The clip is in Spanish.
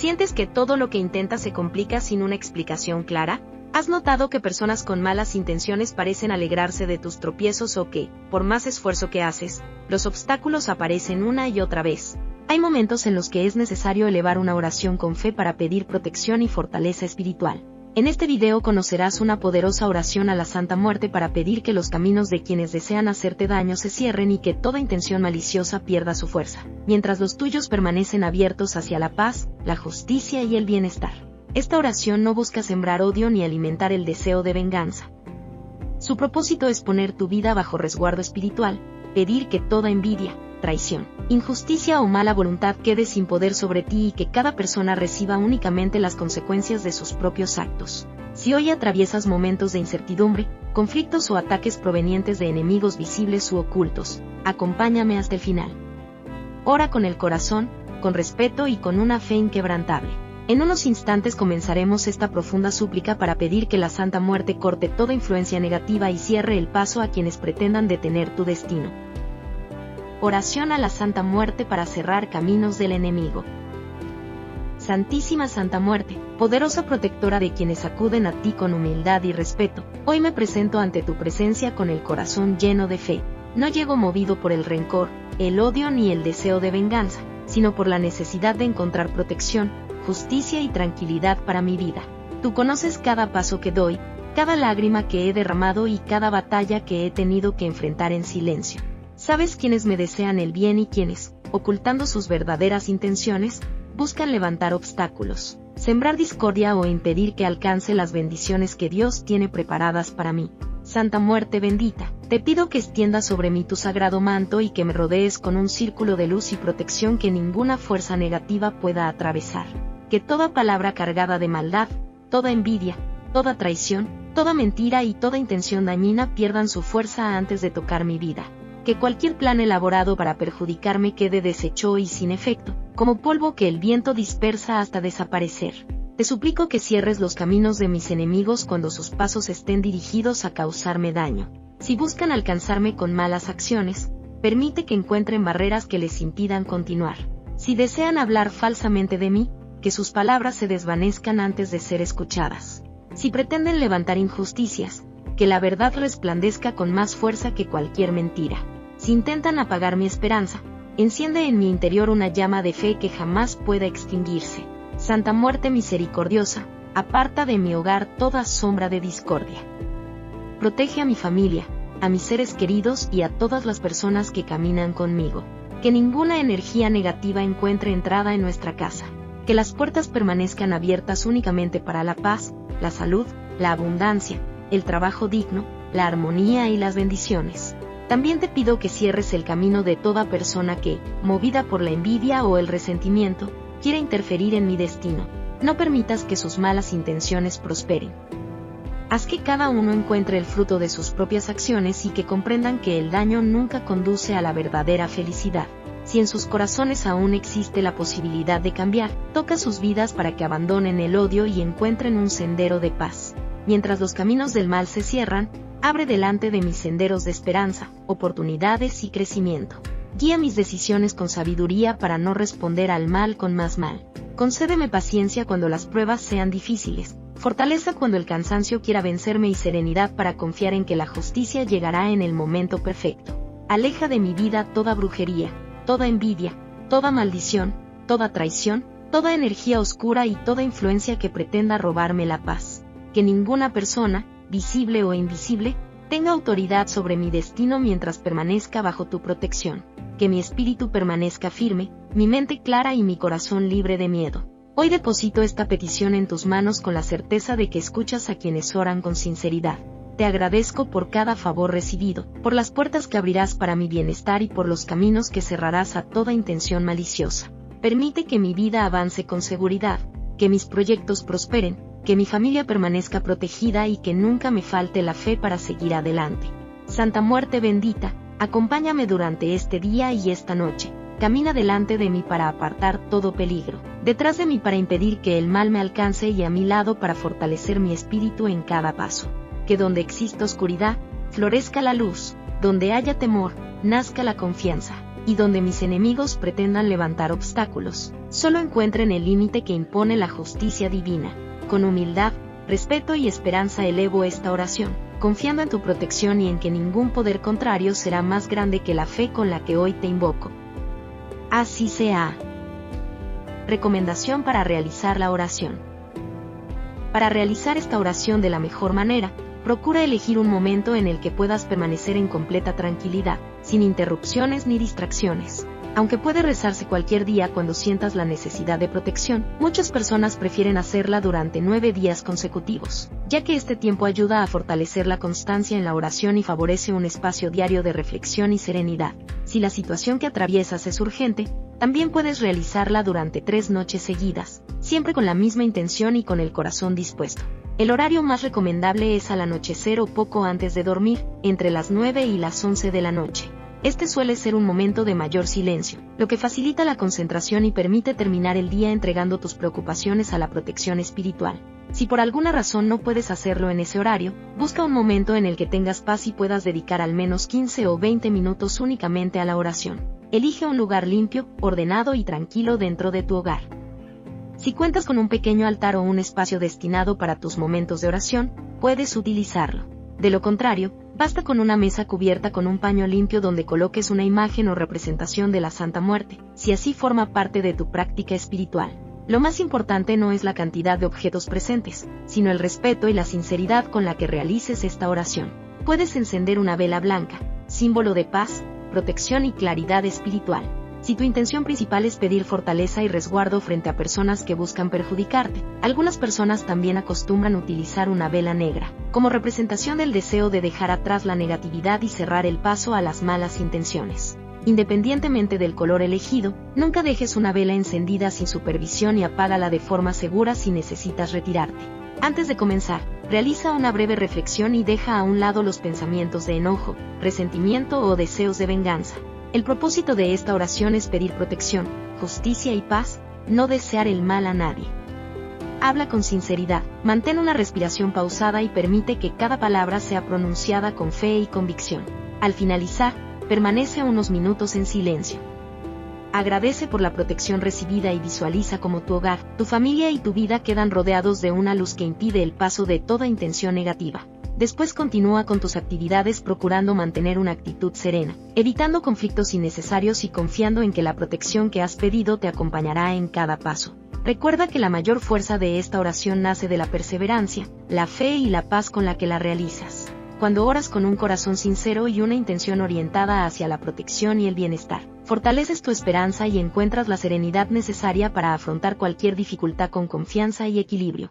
¿Sientes que todo lo que intentas se complica sin una explicación clara? ¿Has notado que personas con malas intenciones parecen alegrarse de tus tropiezos o que, por más esfuerzo que haces, los obstáculos aparecen una y otra vez? Hay momentos en los que es necesario elevar una oración con fe para pedir protección y fortaleza espiritual. En este video conocerás una poderosa oración a la Santa Muerte para pedir que los caminos de quienes desean hacerte daño se cierren y que toda intención maliciosa pierda su fuerza, mientras los tuyos permanecen abiertos hacia la paz, la justicia y el bienestar. Esta oración no busca sembrar odio ni alimentar el deseo de venganza. Su propósito es poner tu vida bajo resguardo espiritual, pedir que toda envidia, traición, injusticia o mala voluntad quede sin poder sobre ti y que cada persona reciba únicamente las consecuencias de sus propios actos. Si hoy atraviesas momentos de incertidumbre, conflictos o ataques provenientes de enemigos visibles u ocultos, acompáñame hasta el final. Ora con el corazón, con respeto y con una fe inquebrantable. En unos instantes comenzaremos esta profunda súplica para pedir que la Santa Muerte corte toda influencia negativa y cierre el paso a quienes pretendan detener tu destino. Oración a la Santa Muerte para cerrar caminos del enemigo. Santísima Santa Muerte, poderosa protectora de quienes acuden a ti con humildad y respeto, hoy me presento ante tu presencia con el corazón lleno de fe. No llego movido por el rencor, el odio ni el deseo de venganza, sino por la necesidad de encontrar protección, justicia y tranquilidad para mi vida. Tú conoces cada paso que doy, cada lágrima que he derramado y cada batalla que he tenido que enfrentar en silencio. Sabes quiénes me desean el bien y quiénes, ocultando sus verdaderas intenciones, buscan levantar obstáculos, sembrar discordia o impedir que alcance las bendiciones que Dios tiene preparadas para mí. Santa Muerte bendita, te pido que extiendas sobre mí tu sagrado manto y que me rodees con un círculo de luz y protección que ninguna fuerza negativa pueda atravesar. Que toda palabra cargada de maldad, toda envidia, toda traición, toda mentira y toda intención dañina pierdan su fuerza antes de tocar mi vida. Que cualquier plan elaborado para perjudicarme quede deshecho y sin efecto, como polvo que el viento dispersa hasta desaparecer. Te suplico que cierres los caminos de mis enemigos cuando sus pasos estén dirigidos a causarme daño. Si buscan alcanzarme con malas acciones, permite que encuentren barreras que les impidan continuar. Si desean hablar falsamente de mí, que sus palabras se desvanezcan antes de ser escuchadas. Si pretenden levantar injusticias, que la verdad resplandezca con más fuerza que cualquier mentira. Si intentan apagar mi esperanza, enciende en mi interior una llama de fe que jamás pueda extinguirse. Santa Muerte misericordiosa, aparta de mi hogar toda sombra de discordia. Protege a mi familia, a mis seres queridos y a todas las personas que caminan conmigo. Que ninguna energía negativa encuentre entrada en nuestra casa. Que las puertas permanezcan abiertas únicamente para la paz, la salud, la abundancia, el trabajo digno, la armonía y las bendiciones. También te pido que cierres el camino de toda persona que, movida por la envidia o el resentimiento, quiera interferir en mi destino. No permitas que sus malas intenciones prosperen. Haz que cada uno encuentre el fruto de sus propias acciones y que comprendan que el daño nunca conduce a la verdadera felicidad. Si en sus corazones aún existe la posibilidad de cambiar, toca sus vidas para que abandonen el odio y encuentren un sendero de paz. Mientras los caminos del mal se cierran, abre delante de mis senderos de esperanza, oportunidades y crecimiento. Guía mis decisiones con sabiduría para no responder al mal con más mal. Concédeme paciencia cuando las pruebas sean difíciles, fortaleza cuando el cansancio quiera vencerme y serenidad para confiar en que la justicia llegará en el momento perfecto. Aleja de mi vida toda brujería, toda envidia, toda maldición, toda traición, toda energía oscura y toda influencia que pretenda robarme la paz. Que ninguna persona, visible o invisible, tenga autoridad sobre mi destino mientras permanezca bajo tu protección. Que mi espíritu permanezca firme, mi mente clara y mi corazón libre de miedo. Hoy deposito esta petición en tus manos con la certeza de que escuchas a quienes oran con sinceridad. Te agradezco por cada favor recibido, por las puertas que abrirás para mi bienestar y por los caminos que cerrarás a toda intención maliciosa. Permite que mi vida avance con seguridad, que mis proyectos prosperen, que mi familia permanezca protegida y que nunca me falte la fe para seguir adelante. Santa Muerte bendita, acompáñame durante este día y esta noche. Camina delante de mí para apartar todo peligro, detrás de mí para impedir que el mal me alcance y a mi lado para fortalecer mi espíritu en cada paso. Que donde exista oscuridad, florezca la luz, donde haya temor, nazca la confianza. y donde mis enemigos pretendan levantar obstáculos, solo encuentren el límite que impone la justicia divina. Con humildad, respeto y esperanza elevo esta oración, confiando en tu protección y en que ningún poder contrario será más grande que la fe con la que hoy te invoco. Así sea. Recomendación para realizar la oración. Para realizar esta oración de la mejor manera, procura elegir un momento en el que puedas permanecer en completa tranquilidad, sin interrupciones ni distracciones. Aunque puede rezarse cualquier día cuando sientas la necesidad de protección, muchas personas prefieren hacerla durante 9 días consecutivos, ya que este tiempo ayuda a fortalecer la constancia en la oración y favorece un espacio diario de reflexión y serenidad. Si la situación que atraviesas es urgente, también puedes realizarla durante 3 noches seguidas, siempre con la misma intención y con el corazón dispuesto. El horario más recomendable es al anochecer o poco antes de dormir, entre las 9 y las 11 de la noche. Este suele ser un momento de mayor silencio, lo que facilita la concentración y permite terminar el día entregando tus preocupaciones a la protección espiritual. Si por alguna razón no puedes hacerlo en ese horario, busca un momento en el que tengas paz y puedas dedicar al menos 15 o 20 minutos únicamente a la oración. Elige un lugar limpio, ordenado y tranquilo dentro de tu hogar. Si cuentas con un pequeño altar o un espacio destinado para tus momentos de oración, puedes utilizarlo. De lo contrario, basta con una mesa cubierta con un paño limpio donde coloques una imagen o representación de la Santa Muerte, si así forma parte de tu práctica espiritual. Lo más importante no es la cantidad de objetos presentes, sino el respeto y la sinceridad con la que realices esta oración. Puedes encender una vela blanca, símbolo de paz, protección y claridad espiritual. Si tu intención principal es pedir fortaleza y resguardo frente a personas que buscan perjudicarte, algunas personas también acostumbran utilizar una vela negra, como representación del deseo de dejar atrás la negatividad y cerrar el paso a las malas intenciones. Independientemente del color elegido, nunca dejes una vela encendida sin supervisión y apágala de forma segura si necesitas retirarte. Antes de comenzar, realiza una breve reflexión y deja a un lado los pensamientos de enojo, resentimiento o deseos de venganza. El propósito de esta oración es pedir protección, justicia y paz, no desear el mal a nadie. Habla con sinceridad, mantén una respiración pausada y permite que cada palabra sea pronunciada con fe y convicción. Al finalizar, permanece unos minutos en silencio. Agradece por la protección recibida y visualiza cómo tu hogar, tu familia y tu vida quedan rodeados de una luz que impide el paso de toda intención negativa. Después continúa con tus actividades procurando mantener una actitud serena, evitando conflictos innecesarios y confiando en que la protección que has pedido te acompañará en cada paso. Recuerda que la mayor fuerza de esta oración nace de la perseverancia, la fe y la paz con la que la realizas. Cuando oras con un corazón sincero y una intención orientada hacia la protección y el bienestar, fortaleces tu esperanza y encuentras la serenidad necesaria para afrontar cualquier dificultad con confianza y equilibrio.